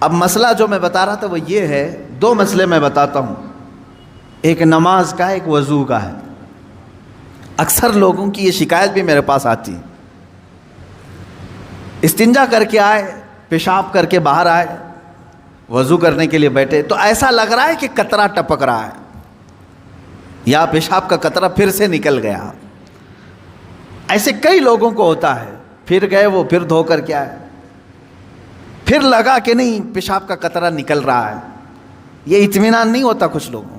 اب مسئلہ جو میں بتا رہا تھا وہ یہ ہے، دو مسئلے میں بتاتا ہوں، ایک نماز کا ایک وضو کا ہے۔ اکثر لوگوں کی یہ شکایت بھی میرے پاس آتی ہے، استنجا کر کے آئے، پیشاب کر کے باہر آئے، وضو کرنے کے لیے بیٹھے تو ایسا لگ رہا ہے کہ قطرہ ٹپک رہا ہے یا پیشاب کا قطرہ پھر سے نکل گیا۔ ایسے کئی لوگوں کو ہوتا ہے، پھر گئے وہ پھر دھو کر کے آئے، پھر لگا کہ نہیں پیشاب کا قطرہ نکل رہا ہے، یہ اطمینان نہیں ہوتا کچھ لوگوں کو۔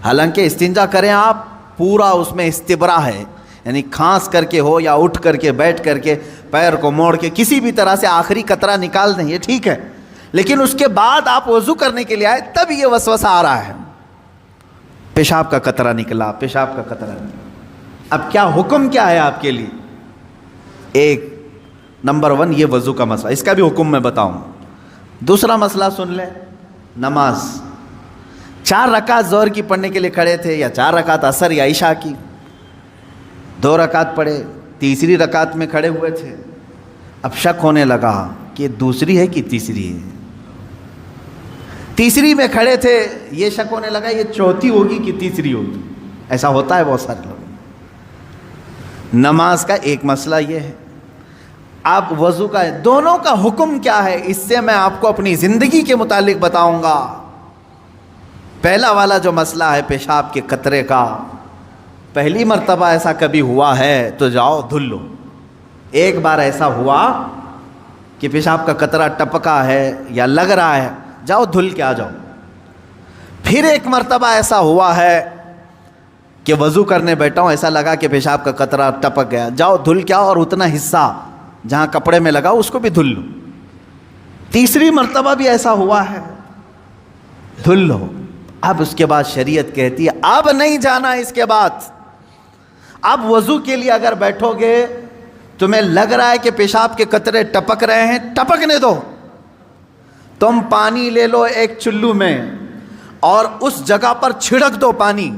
حالانکہ استنجا کریں آپ، پورا اس میں استبرا ہے، یعنی کھانس کر کے ہو یا اٹھ کر کے بیٹھ کر کے پیر کو موڑ کے کسی بھی طرح سے آخری قطرہ نکال دیں، یہ ٹھیک ہے، لیکن اس کے بعد آپ وضو کرنے کے لیے آئے تب یہ وسوسہ آ رہا ہے، پیشاب کا قطرہ نکلا، پیشاب کا قطرہ نکلا۔ اب کیا حکم کیا ہے آپ کے لیے؟ ایک نمبر 1 یہ وضو کا مسئلہ، اس کا بھی حکم میں بتاؤں۔ دوسرا مسئلہ سن لیں، نماز 4 رکعت ظہر کی پڑھنے کے لیے کھڑے تھے، یا 4 رکعت عصر یا عشاء کی، 2 رکعت پڑھے، تیسری رکعت میں کھڑے ہوئے تھے، اب شک ہونے لگا کہ دوسری ہے کہ تیسری ہے، تیسری میں کھڑے تھے، یہ شک ہونے لگا یہ چوتھی ہوگی کہ تیسری ہوگی، ایسا ہوتا ہے بہت سارے لوگ۔ نماز کا ایک مسئلہ یہ ہے، آپ وضو کا ہے، دونوں کا حکم کیا ہے اس سے میں آپ کو اپنی زندگی کے متعلق بتاؤں گا۔ پہلا والا جو مسئلہ ہے پیشاب کے قطرے کا، پہلی مرتبہ ایسا کبھی ہوا ہے تو جاؤ دھل لو، ایک بار ایسا ہوا کہ پیشاب کا قطرہ ٹپکا ہے یا لگ رہا ہے، جاؤ دھل کے آ جاؤ۔ پھر ایک مرتبہ ایسا ہوا ہے کہ وضو کرنے بیٹھا ہوں، ایسا لگا کہ پیشاب کا قطرہ ٹپک گیا، جاؤ دھل کے آؤ اور اتنا حصہ جہاں کپڑے میں لگا اس کو بھی دھل لو۔ تیسری مرتبہ بھی ایسا ہوا ہے، دھل لو۔ اب اس کے بعد شریعت کہتی ہے اب نہیں جانا، اس کے بعد اب وضو کے لیے اگر بیٹھو گے تمہیں لگ رہا ہے کہ پیشاب کے قطرے ٹپک رہے ہیں، ٹپکنے دو، تم پانی لے لو ایک چلو میں اور اس جگہ پر چھڑک دو، پانی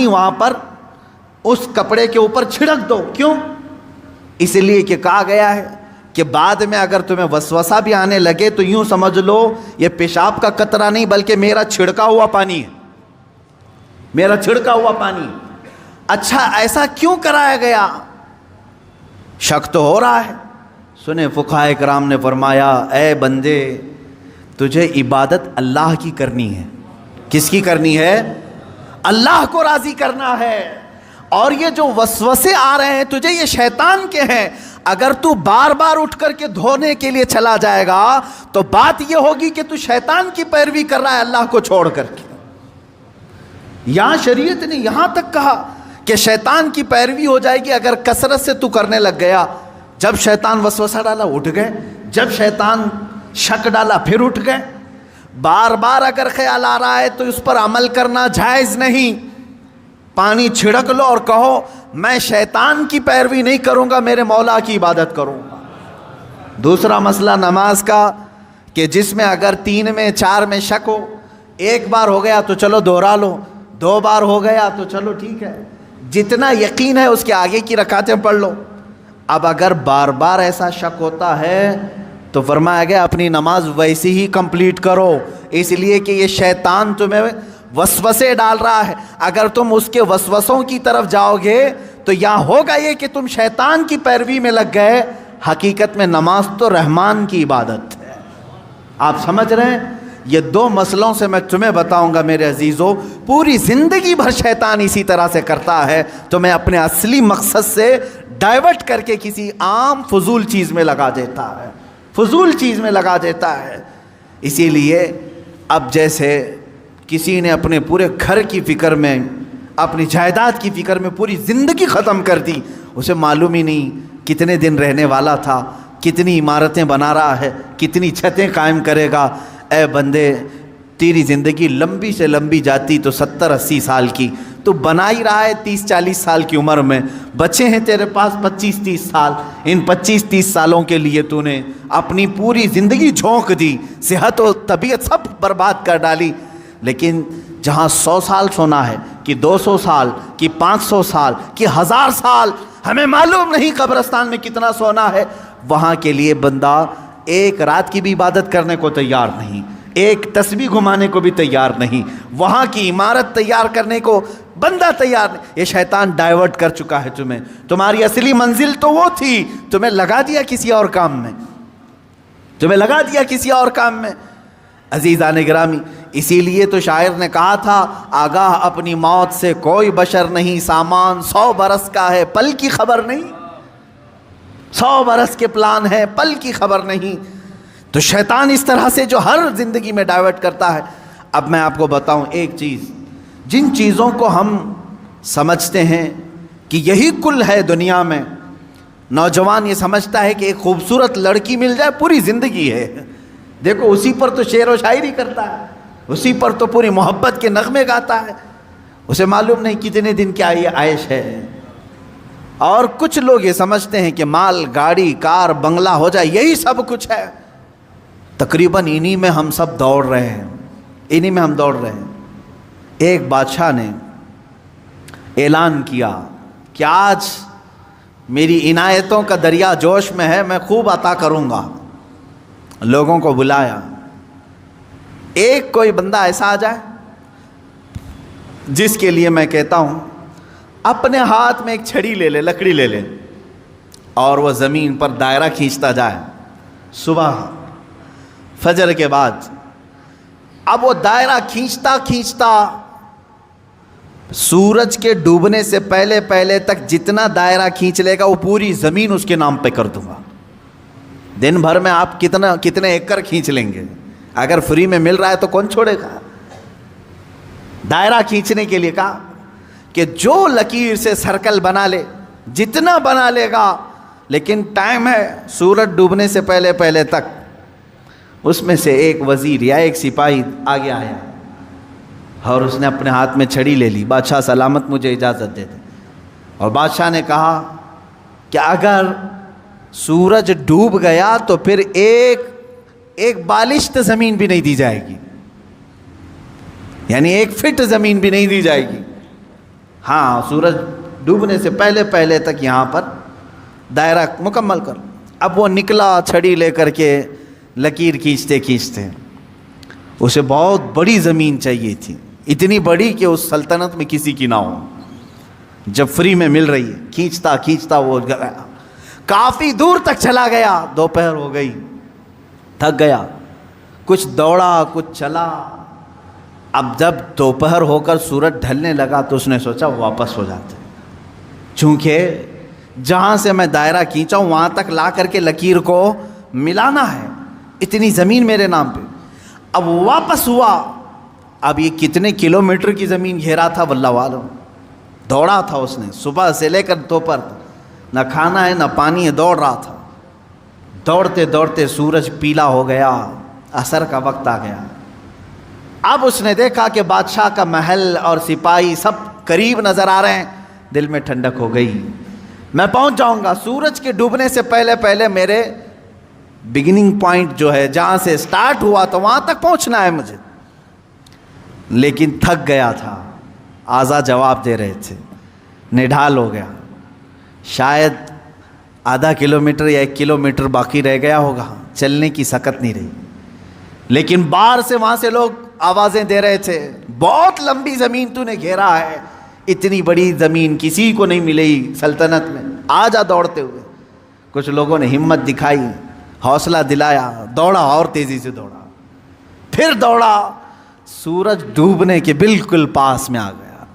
وہاں پر اس کپڑے کے اوپر چھڑک دو۔ کیوں؟ اس لیے کہ کہا گیا ہے کہ بعد میں اگر تمہیں وسوسہ بھی آنے لگے تو یوں سمجھ لو یہ پیشاب کا قطرہ نہیں بلکہ میرا چھڑکا ہوا پانی ہے، میرا چھڑکا ہوا پانی۔ اچھا ایسا کیوں کرایا گیا؟ شک تو ہو رہا ہے۔ سنیں فقہاء کرام نے فرمایا اے بندے تجھے عبادت اللہ کی کرنی ہے۔ کس کی کرنی ہے؟ اللہ کو راضی کرنا ہے، اور یہ جو وسوسے آ رہے ہیں تجھے یہ شیطان کے ہیں۔ اگر تو بار بار اٹھ کر کے دھونے کے لیے چلا جائے گا تو بات یہ ہوگی کہ تو شیطان کی پیروی کر رہا ہے اللہ کو چھوڑ کر کے۔ یہاں شریعت نے یہاں تک کہا کہ شیطان کی پیروی ہو جائے گی اگر کثرت سے تو کرنے لگ گیا۔ جب شیطان وسوسہ ڈالا اٹھ گئے، جب شیطان شک ڈالا پھر اٹھ گئے۔ بار بار اگر خیال آ رہا ہے تو اس پر عمل کرنا جائز نہیں۔ پانی چھڑک لو اور کہو میں شیطان کی پیروی نہیں کروں گا، میرے مولا کی عبادت کروں گا۔ دوسرا مسئلہ نماز کا کہ جس میں اگر 3 میں 4 میں شک ہو، ایک بار ہو گیا تو چلو دوہرا لو، 2 بار ہو گیا تو چلو ٹھیک ہے، جتنا یقین ہے اس کے آگے کی رکعتیں پڑھ لو۔ اب اگر بار بار ایسا شک ہوتا ہے تو فرمایا گیا اپنی نماز ویسی ہی کمپلیٹ کرو، اس لیے کہ یہ شیطان تمہیں وسوسے ڈال رہا ہے۔ اگر تم اس کے وسوسوں کی طرف جاؤ گے تو یہاں ہوگا یہ کہ تم شیطان کی پیروی میں لگ گئے۔ حقیقت میں نماز تو رحمان کی عبادت ہے۔ آپ سمجھ رہے ہیں؟ یہ 2 مسئلوں سے میں تمہیں بتاؤں گا میرے عزیزو، پوری زندگی بھر شیطان اسی طرح سے کرتا ہے، تمہیں اپنے اصلی مقصد سے ڈائیورٹ کر کے کسی عام فضول چیز میں لگا دیتا ہے، فضول چیز میں لگا دیتا ہے۔ اسی لیے اب جیسے کسی نے اپنے پورے گھر کی فکر میں، اپنی جائیداد کی فکر میں پوری زندگی ختم کر دی، اسے معلوم ہی نہیں کتنے دن رہنے والا تھا، کتنی عمارتیں بنا رہا ہے، کتنی چھتیں قائم کرے گا۔ اے بندے تیری زندگی لمبی سے لمبی جاتی تو 70-80 سال کی، تو بنا ہی رہا ہے 30-40 سال کی عمر میں، بچے ہیں تیرے پاس 25-30 سال، ان 25-30 سالوں کے لیے تو نے اپنی پوری زندگی جھونک دی، صحت و طبیعت سب برباد کر ڈالی۔ لیکن جہاں 100 سال سونا ہے کہ 200 سال کہ 500 سال کہ 1000 سال، ہمیں معلوم نہیں قبرستان میں کتنا سونا ہے، وہاں کے لیے بندہ ایک رات کی بھی عبادت کرنے کو تیار نہیں، ایک تسبیح گھمانے کو بھی تیار نہیں، وہاں کی عمارت تیار کرنے کو بندہ تیار نہیں۔ یہ شیطان ڈائیورٹ کر چکا ہے تمہیں، تمہاری اصلی منزل تو وہ تھی، تمہیں لگا دیا کسی اور کام میں، تمہیں لگا دیا کسی اور کام میں۔ عزیزان گرامی، اسی لیے تو شاعر نے کہا تھا، آگاہ اپنی موت سے کوئی بشر نہیں، سامان 100 برس کا ہے پل کی خبر نہیں، 100 برس کے پلان ہے پل کی خبر نہیں۔ تو شیطان اس طرح سے جو ہر زندگی میں ڈائیورٹ کرتا ہے۔ اب میں آپ کو بتاؤں ایک چیز، جن چیزوں کو ہم سمجھتے ہیں کہ یہی کل ہے دنیا میں، نوجوان یہ سمجھتا ہے کہ ایک خوبصورت لڑکی مل جائے پوری زندگی ہے، دیکھو اسی پر تو شعر و شاعری کرتا ہے، اسی پر تو پوری محبت کے نغمے گاتا ہے، اسے معلوم نہیں کتنے دن کیا یہ عائش ہے۔ اور کچھ لوگ یہ سمجھتے ہیں کہ مال، گاڑی، کار، بنگلہ ہو جائے یہی سب کچھ ہے۔ تقریباً انہی میں ہم سب دوڑ رہے ہیں، انہی میں ہم دوڑ رہے ہیں۔ ایک بادشاہ نے اعلان کیا کہ آج میری عنایتوں کا دریا جوش میں ہے، میں خوب عطا کروں گا۔ لوگوں کو بلایا، ایک کوئی بندہ ایسا آ جائے جس کے لیے میں کہتا ہوں اپنے ہاتھ میں ایک چھڑی لے لے، لکڑی لے لے، اور وہ زمین پر دائرہ کھینچتا جائے صبح فجر کے بعد۔ اب وہ دائرہ کھینچتا کھینچتا سورج کے ڈوبنے سے پہلے پہلے تک جتنا دائرہ کھینچ لے گا وہ پوری زمین اس کے نام پہ کر دوں گا۔ دن بھر میں آپ کتنے ایکڑ کھینچ لیں گے؟ اگر فری میں مل رہا ہے تو کون چھوڑے گا؟ دائرہ کھینچنے کے لیے کہا کہ جو لکیر سے سرکل بنا لے، جتنا بنا لے گا، لیکن ٹائم ہے سورج ڈوبنے سے پہلے پہلے تک۔ اس میں سے ایک وزیر یا ایک سپاہی آگے آیا اور اس نے اپنے ہاتھ میں چھڑی لے لی، بادشاہ سلامت مجھے اجازت دے دے۔ اور بادشاہ نے کہا کہ اگر سورج ڈوب گیا تو پھر ایک بالشت زمین بھی نہیں دی جائے گی، یعنی 1 فٹ زمین بھی نہیں دی جائے گی۔ ہاں، سورج ڈوبنے سے پہلے پہلے تک یہاں پر دائرہ مکمل کر۔ اب وہ نکلا چھڑی لے کر کے، لکیر کھینچتے کھینچتے، اسے بہت بڑی زمین چاہیے تھی، اتنی بڑی کہ اس سلطنت میں کسی کی نہ ہو، جب فری میں مل رہی ہے۔ کھینچتا کھینچتا وہ گیا، کافی دور تک چلا گیا، دوپہر ہو گئی، تھک گیا، کچھ دوڑا کچھ چلا۔ اب جب دوپہر ہو کر سورج ڈھلنے لگا تو اس نے سوچا واپس ہو جاتے، چونکہ جہاں سے میں دائرہ کھینچا ہوں وہاں تک لا کر کے لکیر کو ملانا ہے، اتنی زمین میرے نام پہ۔ اب واپس ہوا، اب یہ کتنے کلومیٹر کی زمین گھیرا تھا واللہ عالم، دوڑا تھا اس نے صبح سے لے کر دوپہر تک، نہ کھانا ہے نہ پانی ہے، دوڑ رہا تھا۔ دوڑتے دوڑتے سورج پیلا ہو گیا، عصر کا وقت آ گیا۔ اب اس نے دیکھا کہ بادشاہ کا محل اور سپاہی سب قریب نظر آ رہے ہیں، دل میں ٹھنڈک ہو گئی، میں پہنچ جاؤں گا سورج کے ڈوبنے سے پہلے پہلے، میرے بگننگ پوائنٹ جو ہے جہاں سے سٹارٹ ہوا تو وہاں تک پہنچنا ہے مجھے۔ لیکن تھک گیا تھا، اعضا جواب دے رہے تھے، نڈھال ہو گیا، شاید آدھا کلومیٹر یا 1 کلومیٹر باقی رہ گیا ہوگا، چلنے کی سکت نہیں رہی۔ لیکن باہر سے وہاں سے لوگ آوازیں دے رہے تھے، بہت لمبی زمین تو نے گھیرا ہے، اتنی بڑی زمین کسی کو نہیں ملی سلطنت میں، آ جا دوڑتے ہوئے۔ کچھ لوگوں نے ہمت دکھائی، حوصلہ دلایا، دوڑا اور تیزی سے دوڑا، پھر دوڑا، سورج ڈوبنے کے بالکل پاس میں آ گیا،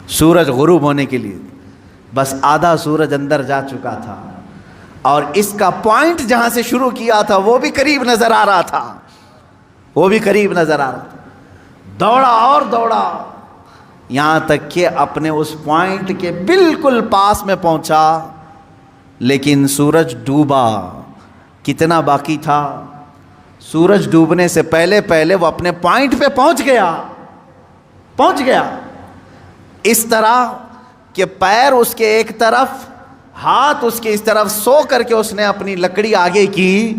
سورج غروب ہونے کے لیے بس آدھا سورج اندر جا چکا تھا، اور اس کا پوائنٹ جہاں سے شروع کیا تھا وہ بھی قریب نظر آ رہا تھا، وہ بھی قریب نظر آ رہا تھا۔ دوڑا اور دوڑا، یہاں تک کہ اپنے اس پوائنٹ کے بالکل پاس میں پہنچا، لیکن سورج ڈوبا۔ کتنا باقی تھا؟ سورج ڈوبنے سے پہلے پہلے وہ اپنے پوائنٹ پہ پہنچ گیا، اس طرح کہ پیر اس کے ایک طرف، ہاتھ اس کے اس طرف، سو کر کے اس نے اپنی لکڑی آگے کی،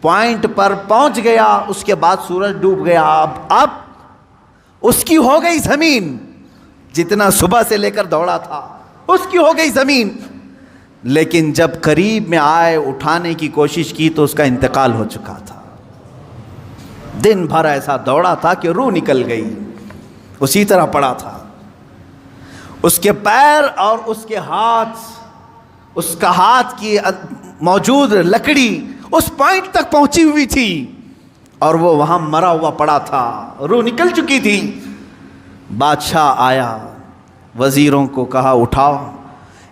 پوائنٹ پر پہنچ گیا۔ اس کے بعد سورج ڈوب گیا، اب اس کی ہو گئی زمین، جتنا صبح سے لے کر دوڑا تھا اس کی ہو گئی زمین۔ لیکن جب قریب میں آئے اٹھانے کی کوشش کی تو اس کا انتقال ہو چکا تھا. دن بھر ایسا دوڑا تھا کہ روح نکل گئی، اسی طرح پڑا تھا. اس کے پیر اور اس کے ہاتھ، اس کا ہاتھ کی موجود لکڑی اس پوائنٹ تک پہنچی ہوئی تھی اور وہ وہاں مرا ہوا پڑا تھا، روح نکل چکی تھی. بادشاہ آیا، وزیروں کو کہا اٹھاؤ،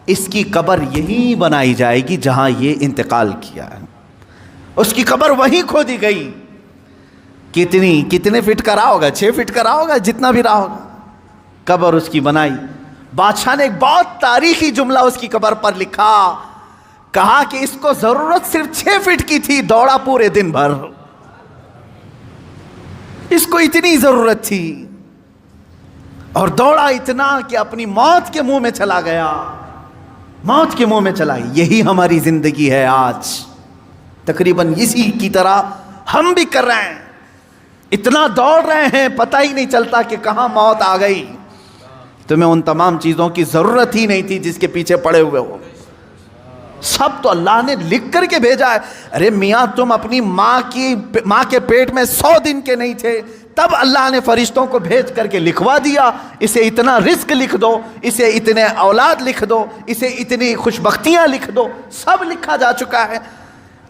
اس کی قبر یہیں بنائی جائے گی جہاں یہ انتقال کیا ہے. اس کی قبر وہیں کھودی گئی. کتنے فٹ کا رہا ہوگا؟ 6 فٹ کا رہا ہوگا، جتنا بھی رہا ہوگا. قبر اس کی بنائی. بادشاہ نے ایک بہت تاریخی جملہ اس کی قبر پر لکھا، کہا کہ اس کو ضرورت صرف 6 فٹ کی تھی، دوڑا پورے دن بھر، اس کو اتنی ضرورت تھی اور دوڑا اتنا کہ اپنی موت کے منہ میں چلا گیا، موت کے منہ میں چلا گیا. یہی ہماری زندگی ہے آج، تقریباً اسی کی طرح ہم بھی کر رہے ہیں. اتنا دوڑ رہے ہیں، پتہ ہی نہیں چلتا کہ کہاں موت آ گئی. تمہیں ان تمام چیزوں کی ضرورت ہی نہیں تھی جس کے پیچھے پڑے ہوئے ہو. سب تو اللہ نے لکھ کر کے بھیجا ہے. ارے میاں تم اپنی ماں کے پیٹ میں 100 دن کے نہیں تھے، تب اللہ نے فرشتوں کو بھیج کر کے لکھوا دیا، اسے اتنا رزق لکھ دو، اسے اتنے اولاد لکھ دو، اسے اتنی خوشبختیاں لکھ دو. سب لکھا جا چکا ہے.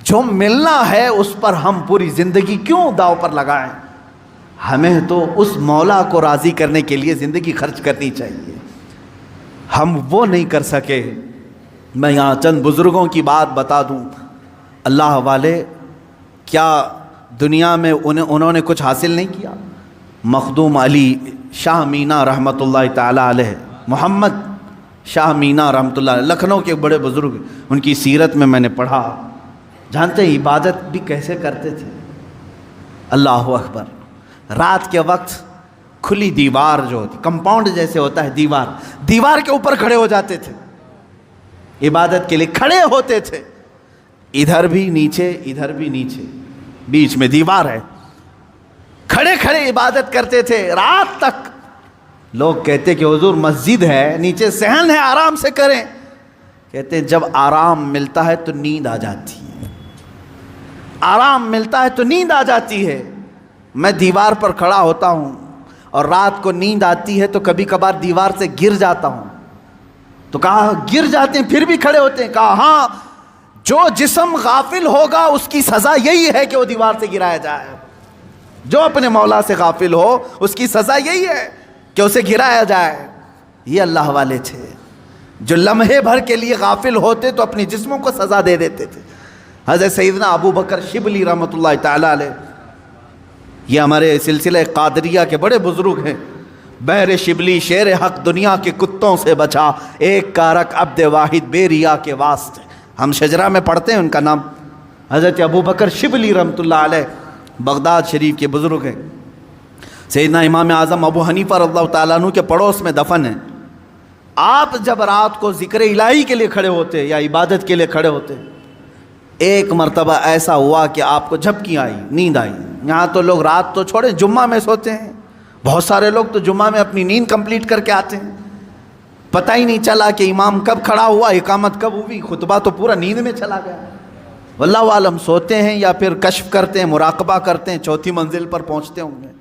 جو ملنا ہے اس پر ہم پوری زندگی کیوں داؤ پر لگائیں؟ ہمیں تو اس مولا کو راضی کرنے کے لیے زندگی خرچ کرنی چاہیے. ہم وہ نہیں کر سکے. میں یہاں چند بزرگوں کی بات بتا دوں. اللہ والے کیا دنیا میں انہوں نے کچھ حاصل نہیں کیا؟ مخدوم علی شاہ مینا رحمۃ اللہ تعالی علیہ، محمد شاہ مینا رحمۃ اللہ علیہ، لکھنؤ کے بڑے بزرگ، ان کی سیرت میں نے پڑھا. جانتے ہیں عبادت بھی کیسے کرتے تھے؟ اللہ اکبر. رات کے وقت کھلی دیوار جو ہوتی، کمپاؤنڈ جیسے ہوتا ہے دیوار کے اوپر کھڑے ہو جاتے تھے، عبادت کے لیے کھڑے ہوتے تھے. ادھر بھی نیچے، ادھر بھی نیچے، بیچ میں دیوار ہے. کھڑے کھڑے عبادت کرتے تھے رات تک. لوگ کہتے کہ حضور مسجد ہے، نیچے صحن ہے، آرام سے کریں. کہتے جب آرام ملتا ہے تو نیند آ جاتی ہے، آرام ملتا ہے تو نیند آ جاتی ہے. میں دیوار پر کھڑا ہوتا ہوں اور رات کو نیند آتی ہے تو کبھی کبھار دیوار سے گر جاتا ہوں. تو کہا گر جاتے ہیں پھر بھی کھڑے ہوتے ہیں؟ کہا ہاں، جو جسم غافل ہوگا اس کی سزا یہی ہے کہ وہ دیوار سے گرایا جائے. جو اپنے مولا سے غافل ہو اس کی سزا یہی ہے کہ اسے گرایا جائے. یہ اللہ والے تھے جو لمحے بھر کے لیے غافل ہوتے تو اپنی جسموں کو سزا دے دیتے تھے. حضرت سیدنا ابو بکر شبلی رحمۃ اللہ تعالی علیہ، یہ ہمارے سلسلہ قادریہ کے بڑے بزرگ ہیں. بحر شبلی شیر حق دنیا کے کتوں سے بچا، ایک کارک عبد واحد بے ریا کے واسطے. ہم شجرہ میں پڑھتے ہیں ان کا نام. حضرت ابو بکر شبلی رحمۃ اللہ علیہ بغداد شریف کے بزرگ ہیں. سیدنا امام اعظم ابو حنیفہ رضی اللہ تعالیٰ عنہ کے پڑوس میں دفن ہیں. آپ جب رات کو ذکر الہی کے لیے کھڑے ہوتے یا عبادت کے لیے کھڑے ہوتے، ایک مرتبہ ایسا ہوا کہ آپ کو جھپکی آئی، نیند آئی. یہاں تو لوگ رات تو چھوڑیں جمعہ میں سوتے ہیں، بہت سارے لوگ تو جمعہ میں اپنی نیند کمپلیٹ کر کے آتے ہیں. پتہ ہی نہیں چلا کہ امام کب کھڑا ہوا، اقامت کب ہوئی، خطبہ تو پورا نیند میں چلا گیا. واللہ عالم سوتے ہیں یا پھر کشف کرتے ہیں، مراقبہ کرتے ہیں، 4تھی منزل پر پہنچتے ہوں گے.